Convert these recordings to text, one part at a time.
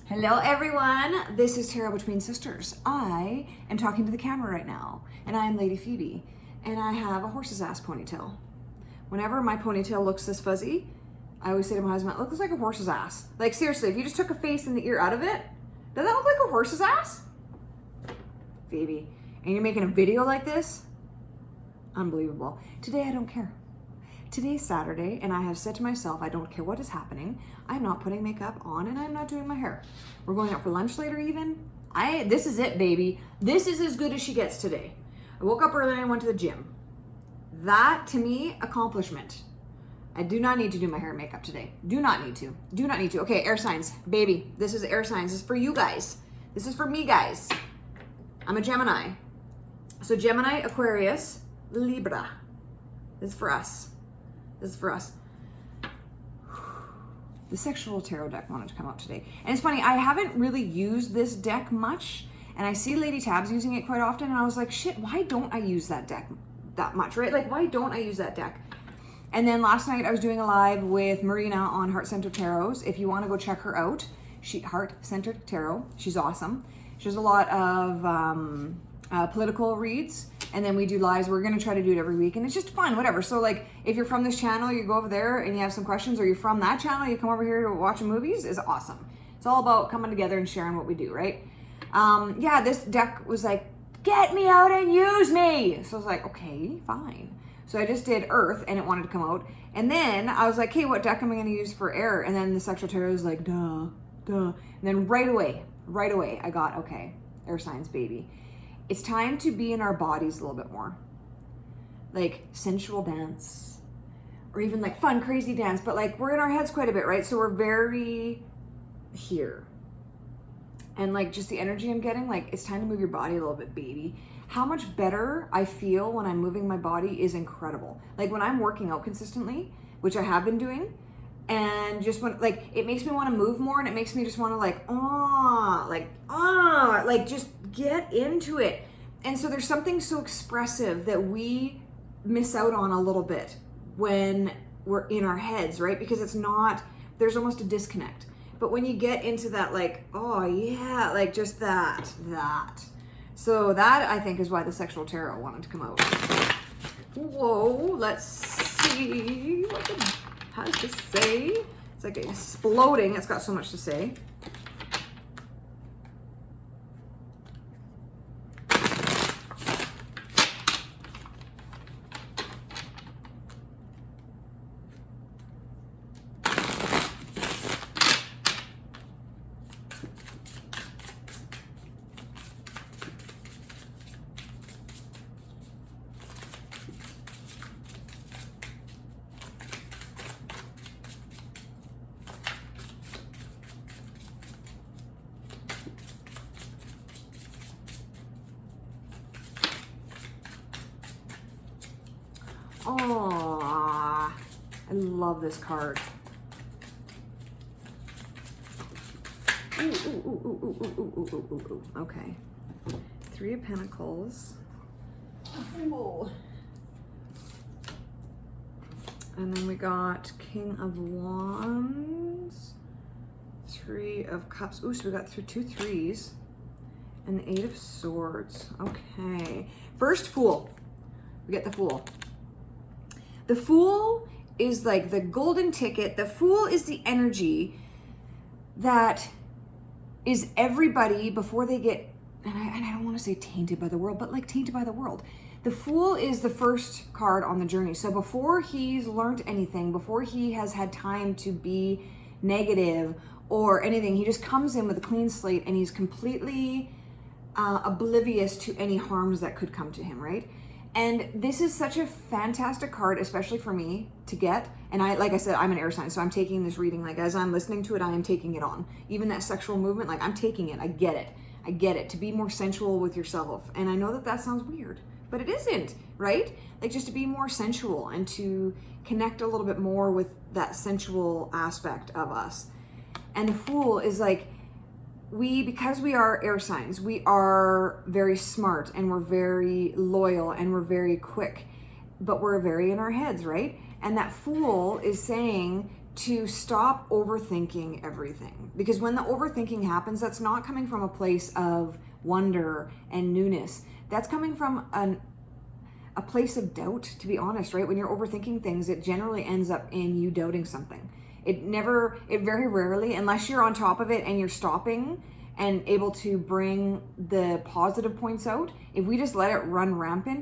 Hello everyone, this is Tarot Between Sisters. I am talking to the camera right now, and I am Lady Phoebe, and I have a horse's ass ponytail. Whenever my ponytail looks this fuzzy, I always say to my husband, it looks like a horse's ass. Like seriously, if you just took a face and the ear out of it, does that look like a horse's ass? Phoebe, and you're making a video like this? Unbelievable. Today I don't care. Today's Saturday, and I have said to myself, I don't care what is happening. I'm not putting makeup on, and I'm not doing my hair. We're going out for lunch later even. This is it, baby. This is as good as she gets today. I woke up early and I went to the gym. That, to me, accomplishment. I do not need to do my hair and makeup today. Do not need to. Do not need to. Okay, air signs. Baby, this is air signs. This is for you guys. This is for me, guys. I'm a Gemini. So Gemini, Aquarius, Libra. This is for us. This is for us. The sexual tarot deck wanted to come out today. And it's funny, I haven't really used this deck much, and I see Lady Tabs using it quite often, and I was like, shit, why don't I use that deck that much, right? Like, why don't I use that deck? And then last night I was doing a live with Marina on Heart Centered Tarots. If you want to go check her out, Heart Centered Tarot. She's awesome. She does a lot of political reads, and then we do lives. We're going to try to do it every week, and it's just fun, whatever. So like, if you're from this channel, you go over there and you have some questions, or you're from that channel, you come over here to watch movies, is awesome. It's all about coming together and sharing what we do, right? Yeah, this deck was like, get me out and use me. So I was like, okay, fine. So I just did Earth, and it wanted to come out. And then I was like, hey, what deck am I going to use for air? And then the sexual tarot was like, duh. And then right away, I got, okay, air signs, baby. It's time to be in our bodies a little bit more. Like sensual dance, or even like fun, crazy dance, but like we're in our heads quite a bit, right? So we're very here. And like just the energy I'm getting, like it's time to move your body a little bit, baby. How much better I feel when I'm moving my body is incredible. Like when I'm working out consistently, which I have been doing, and just when, like, it makes me want to move more, and it makes me just want to like just get into it. And so there's something so expressive that we miss out on a little bit when we're in our heads, right? Because it's not, there's almost a disconnect. But when you get into that, like, oh yeah, like just that. So that, I think, is why the sexual tarot wanted to come out. Whoa, let's see what it has to say. It's like exploding. It's got so much to say. Oh, I love this card. Ooh. Okay. Three of Pentacles. Ooh. And then we got King of Wands. Three of Cups. Ooh, so we got through two threes. And the Eight of Swords. Okay. First, Fool. We get the Fool. The Fool is like the golden ticket. The Fool is the energy that is everybody before they get, and I don't want to say tainted by the world, but like tainted by the world. The Fool is the first card on the journey. So before he's learned anything, before he has had time to be negative or anything, he just comes in with a clean slate, and he's completely oblivious to any harms that could come to him, right? And this is such a fantastic card, especially for me to get. And like I said, I'm an air sign, so I'm taking this reading, like as I'm listening to it, I am taking it on. Even that sexual movement, like I'm taking it. I get it. To be more sensual with yourself. And I know that that sounds weird, but it isn't, right? Like just to be more sensual and to connect a little bit more with that sensual aspect of us. And the Fool is like, because we are air signs, we are very smart, and we're very loyal, and we're very quick, but we're very in our heads, right? And that Fool is saying to stop overthinking everything. Because when the overthinking happens, that's not coming from a place of wonder and newness. That's coming from a place of doubt, to be honest, right? When you're overthinking things, it generally ends up in you doubting something. It very rarely, unless you're on top of it and you're stopping and able to bring the positive points out, if we just let it run run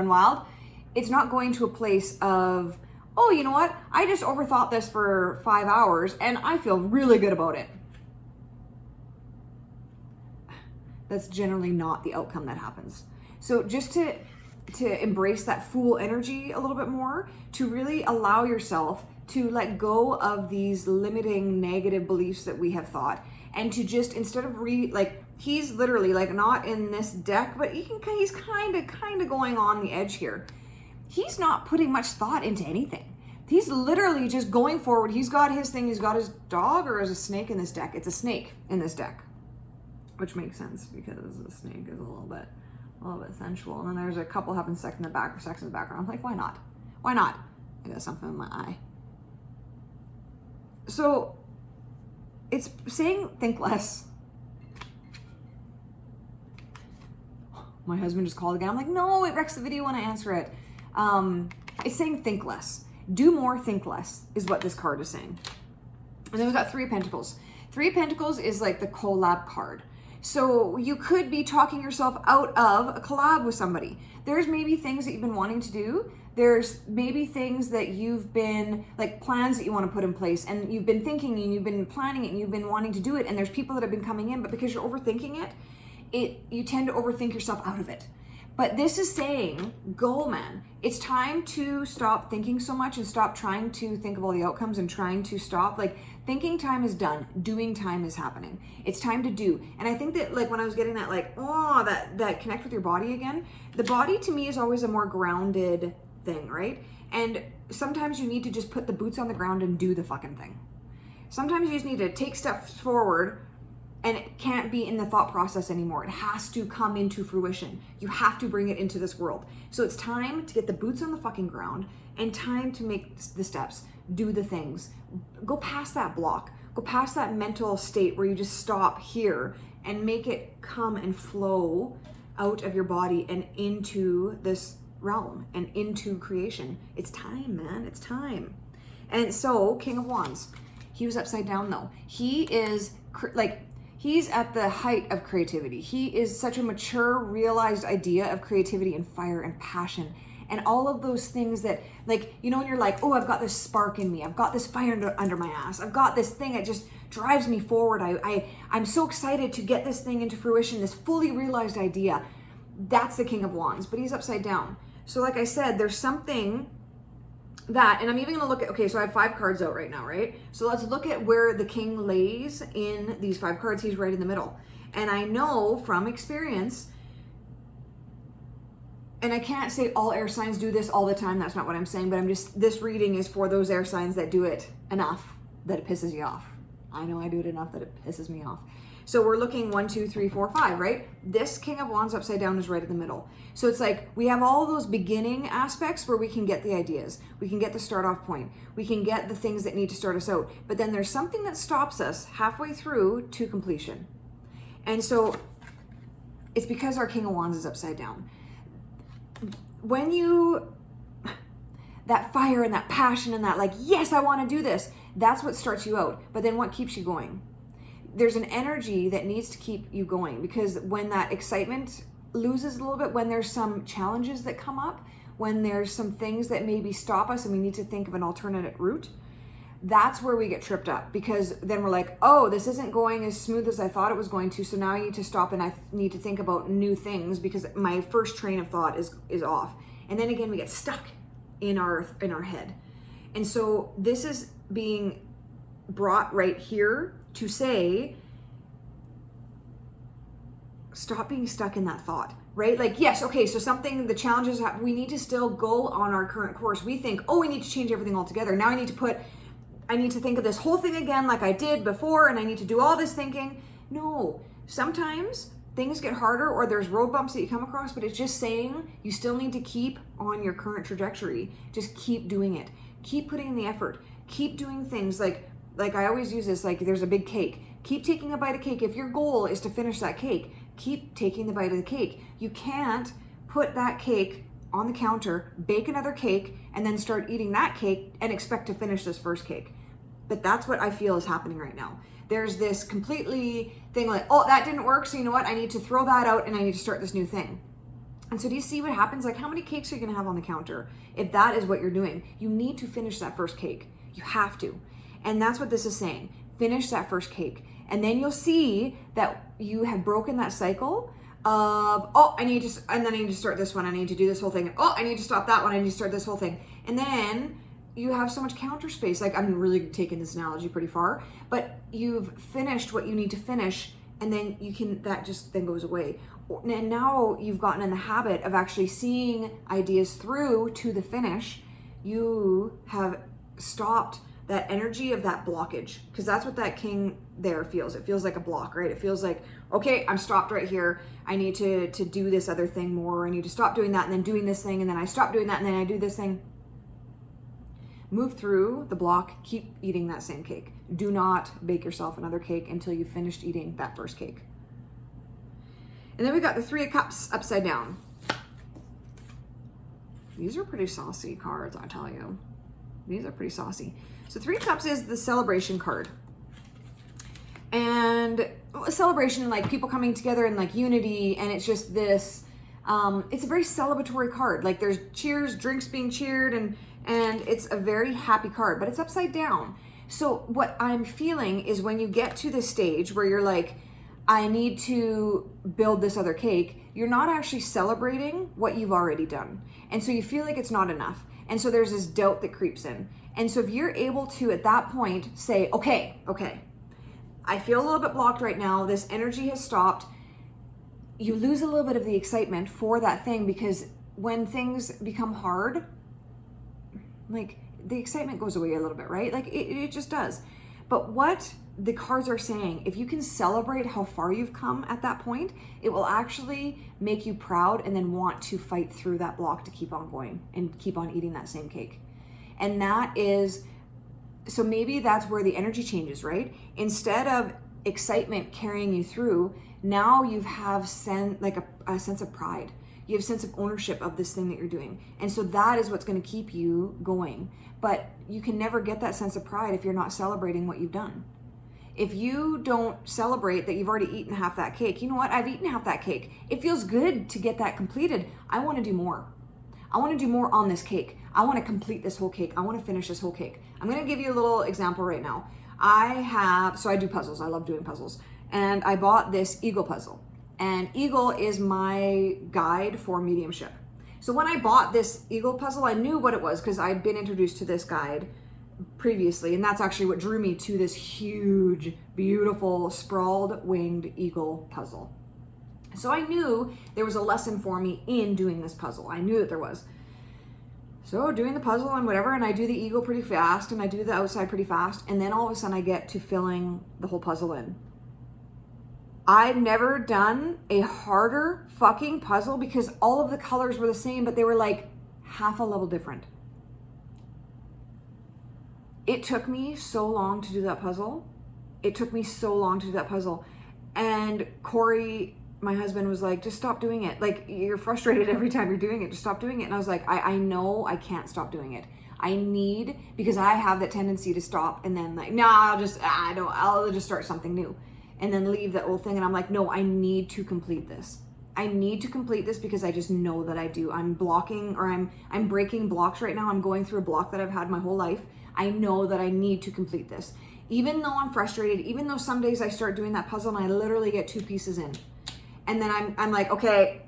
wild, it's not going to a place of, oh, you know what? I just overthought this for 5 hours and I feel really good about it. That's generally not the outcome that happens. So just to embrace that fool energy a little bit more, to really allow yourself to let go of these limiting negative beliefs that we have thought, and to just, instead of he's literally like not in this deck, but he's kind of going on the edge here. He's not putting much thought into anything. He's literally just going forward. He's got his thing. He's got his dog, or is a snake in this deck? It's a snake in this deck, which makes sense because the snake is a little bit sensual. And then there's a couple having sex in the background. I'm like, why not? Why not? I got something in my eye. So it's saying think less. My husband just called again. I'm like, no, it wrecks the video when I answer it. It's saying think less. Do more, think less is what this card is saying. And then we've got Three of Pentacles. Three of Pentacles is like the collab card. So you could be talking yourself out of a collab with somebody. There's maybe things that you've been wanting to do. There's maybe things that you've been, like plans that you want to put in place, and you've been thinking and you've been planning it and you've been wanting to do it, and there's people that have been coming in, but because you're overthinking it, you tend to overthink yourself out of it. But this is saying, go, man. It's time to stop thinking so much and stop trying to think of all the outcomes and trying to stop. Like, thinking time is done. Doing time is happening. It's time to do. And I think that, like, when I was getting that, like, oh, that connect with your body again, the body to me is always a more grounded thing, right? And sometimes you need to just put the boots on the ground and do the fucking thing. Sometimes you just need to take steps forward, and it can't be in the thought process anymore. It has to come into fruition. You have to bring it into this world. So it's time to get the boots on the fucking ground and time to make the steps, do the things. Go past that block. Go past that mental state where you just stop here and make it come and flow out of your body and into this realm and into creation. It's time, man. It's time. And so, King of Wands, he was upside down though. He is he's at the height of creativity. He is such a mature, realized idea of creativity and fire and passion and all of those things that, like, you know, when you're like, oh, I've got this spark in me. I've got this fire under my ass. I've got this thing that just drives me forward. I'm so excited to get this thing into fruition, this fully realized idea. That's the King of Wands, but he's upside down. So like I said, there's something that, and I'm even gonna look at, okay, so I have 5 cards out right now, right? So let's look at where the king lays in these 5 cards. He's right in the middle. And I know from experience, and I can't say all air signs do this all the time, that's not what I'm saying, but this reading is for those air signs that do it enough that it pisses you off. I know I do it enough that it pisses me off. So we're looking 1, 2, 3, 4, 5, right? This King of Wands upside down is right in the middle. So it's like we have all those beginning aspects where we can get the ideas. We can get the start off point. We can get the things that need to start us out. But then there's something that stops us halfway through to completion. And so it's because our King of Wands is upside down. When that fire and that passion and that, like, yes, I want to do this, that's what starts you out. But then what keeps you going? There's an energy that needs to keep you going, because when that excitement loses a little bit, when there's some challenges that come up, when there's some things that maybe stop us and we need to think of an alternate route, that's where we get tripped up, because then we're like, oh, this isn't going as smooth as I thought it was going to, so now I need to stop and I need to think about new things because my first train of thought is off. And then again, we get stuck in our head. And so this is being brought right here to say, stop being stuck in that thought, right? Like, yes, okay, so the challenges, we need to still go on our current course. We think, oh, we need to change everything altogether. Now I need to think of this whole thing again like I did before, and I need to do all this thinking. No, sometimes things get harder or there's road bumps that you come across, but it's just saying you still need to keep on your current trajectory. Just keep doing it. Keep putting in the effort. Keep doing things like I always use this, like there's a big cake. Keep taking a bite of cake. If your goal is to finish that cake, keep taking the bite of the cake. You can't put that cake on the counter, bake another cake, and then start eating that cake and expect to finish this first cake. But that's what I feel is happening right now. There's this completely thing like, oh, that didn't work, so you know what? I need to throw that out and I need to start this new thing. And so do you see what happens? Like, how many cakes are you gonna have on the counter? If that is what you're doing, you need to finish that first cake. You have to. And that's what this is saying. Finish that first cake. And then you'll see that you have broken that cycle of, oh, I need to, and then I need to start this one. I need to do this whole thing. Oh, I need to stop that one. I need to start this whole thing. And then you have so much counter space. Like, I'm really taking this analogy pretty far, but you've finished what you need to finish, and then you can, that just then goes away. And now you've gotten in the habit of actually seeing ideas through to the finish. You have stopped that energy of that blockage, because that's what that king there feels. It feels like a block, right? It feels like, okay, I'm stopped right here. I need to do this other thing more. I need to stop doing that and then doing this thing, and then I stop doing that and then I do this thing. Move through the block. Keep eating that same cake. Do not bake yourself another cake until you've finished eating that first cake. And then we got the 3 of Cups upside down. These are pretty saucy cards, I tell you. These are pretty saucy. So 3 of Cups is the celebration card. And a celebration, like people coming together in like unity, and it's just this, it's a very celebratory card. Like there's cheers, drinks being cheered, and it's a very happy card, but it's upside down. So what I'm feeling is when you get to this stage where you're like, I need to build this other cake, you're not actually celebrating what you've already done. And so you feel like it's not enough. And so there's this doubt that creeps in. And so if you're able to, at that point, say, okay, I feel a little bit blocked right now. This energy has stopped. You lose a little bit of the excitement for that thing, because when things become hard, like the excitement goes away a little bit, right? Like it just does. But what the cards are saying, if you can celebrate how far you've come at that point, it will actually make you proud and then want to fight through that block to keep on going and keep on eating that same cake. And that is, so maybe that's where the energy changes, right? Instead of excitement carrying you through, now you have like a sense of pride. You have a sense of ownership of this thing that you're doing. And so that is what's going to keep you going. But you can never get that sense of pride if you're not celebrating what you've done. If you don't celebrate that you've already eaten half that cake, you know what? I've eaten half that cake. It feels good to get that completed. I want to do more. I want to do more on this cake. I want to complete this whole cake. I want to finish this whole cake. I'm going to give you a little example right now. So I do puzzles. I love doing puzzles. And I bought this eagle puzzle. And eagle is my guide for mediumship. So when I bought this eagle puzzle, I knew what it was because I'd been introduced to this guide previously, and that's actually what drew me to this huge, beautiful, sprawled winged eagle puzzle. So I knew there was a lesson for me in doing this puzzle. I knew that there was. So doing the puzzle and whatever, and I do the eagle pretty fast, and I do the outside pretty fast, and then all of a sudden I get to filling the whole puzzle in. I've never done a harder fucking puzzle because all of the colors were the same, but they were like half a level different. It took me so long to do that puzzle. And Corey, my husband, was like, just stop doing it. Like, you're frustrated every time you're doing it. Just stop doing it. And I was like, I know I can't stop doing it. Because I have that tendency to stop and then like, no, I'll just start something new and then leave that old thing. And I'm like, no, I need to complete this. I need to complete this because I just know that I do. I'm blocking, or I'm breaking blocks right now. I'm going through a block that I've had my whole life. I know that I need to complete this. Even though I'm frustrated, even though some days I start doing that puzzle and I literally get 2 pieces in. And then I'm like, okay,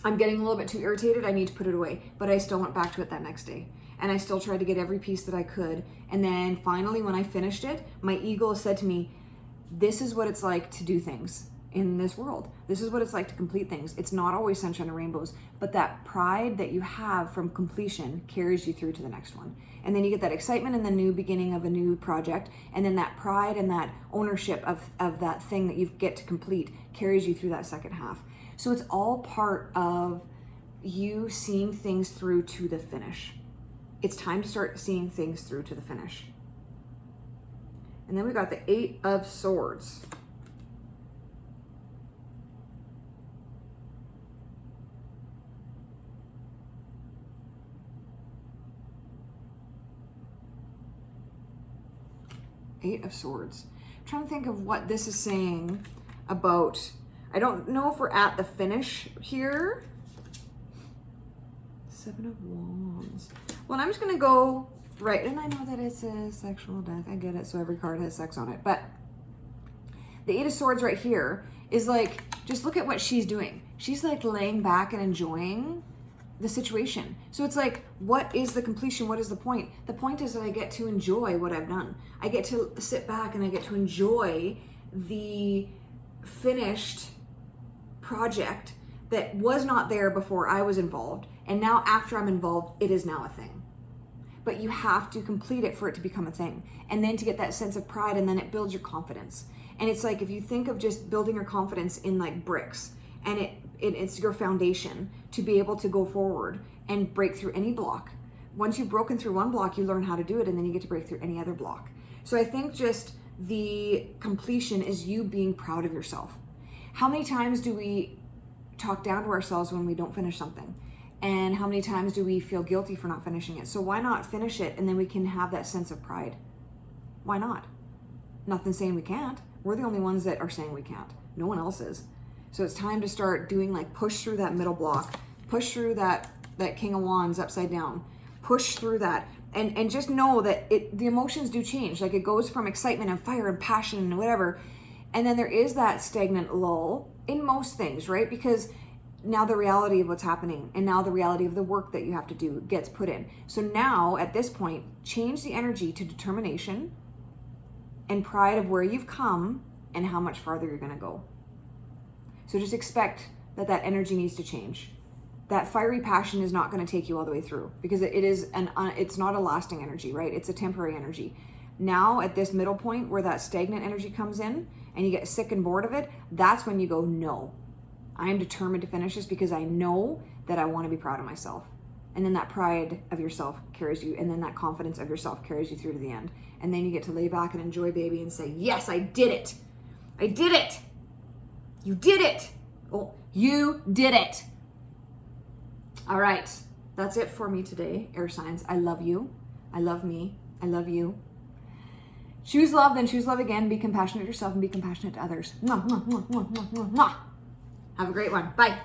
I'm getting a little bit too irritated. I need to put it away. But I still went back to it that next day. And I still tried to get every piece that I could. And then finally, when I finished it, my ego said to me, this is what it's like to do things. in this world. This is what it's like to complete things. It's not always sunshine and rainbows, but that pride that you have from completion carries you through to the next one. And then you get that excitement in the new beginning of a new project, and then that pride and that ownership of that thing that you get to complete carries you through that second half. So it's all part of you seeing things through to the finish. It's time to start seeing things through to the finish. And then we got the 8 of Swords. Eight of Swords. I'm trying to think of what this is saying about, I don't know if we're at the finish here. 7 of Wands. Well, I'm just going to go right, and I know that it's a sexual deck. I get it. So every card has sex on it. But the 8 of Swords right here is like, just look at what she's doing. She's like laying back and enjoying the situation. So it's like, what is the completion? What is the point? The point is that I get to enjoy what I've done. I get to sit back and I get to enjoy the finished project that was not there before I was involved. And now after I'm involved, it is now a thing. But you have to complete it for it to become a thing. And then to get that sense of pride, and then it builds your confidence. And it's like, if you think of just building your confidence in like bricks, and it's your foundation to be able to go forward and break through any block. Once you've broken through one block, you learn how to do it, and then you get to break through any other block. So I think just the completion is you being proud of yourself. How many times do we talk down to ourselves when we don't finish something? And how many times do we feel guilty for not finishing it? So why not finish it, and then we can have that sense of pride? Why not? Nothing saying we can't. We're the only ones that are saying we can't. No one else is. So it's time to start doing, like, push through that middle block, push through that King of Wands upside down, push through that, and just know that the emotions do change. Like, it goes from excitement and fire and passion and whatever, and then there is that stagnant lull in most things, right? Because now the reality of what's happening, and now the reality of the work that you have to do gets put in. So now at this point, change the energy to determination and pride of where you've come and how much farther you're going to go. So just expect that energy needs to change. That fiery passion is not going to take you all the way through, because it's not a lasting energy, right? It's a temporary energy. Now at this middle point where that stagnant energy comes in and you get sick and bored of it, that's when you go, no, I am determined to finish this because I know that I want to be proud of myself. And then that pride of yourself carries you, and then that confidence of yourself carries you through to the end. And then you get to lay back and enjoy, baby, and say, yes, I did it. I did it. You did it. Oh, you did it. All right. That's it for me today, air signs. I love you. I love me. I love you. Choose love, then choose love again. Be compassionate to yourself and be compassionate to others. Mwah, mwah, mwah, mwah, mwah, mwah. Have a great one. Bye.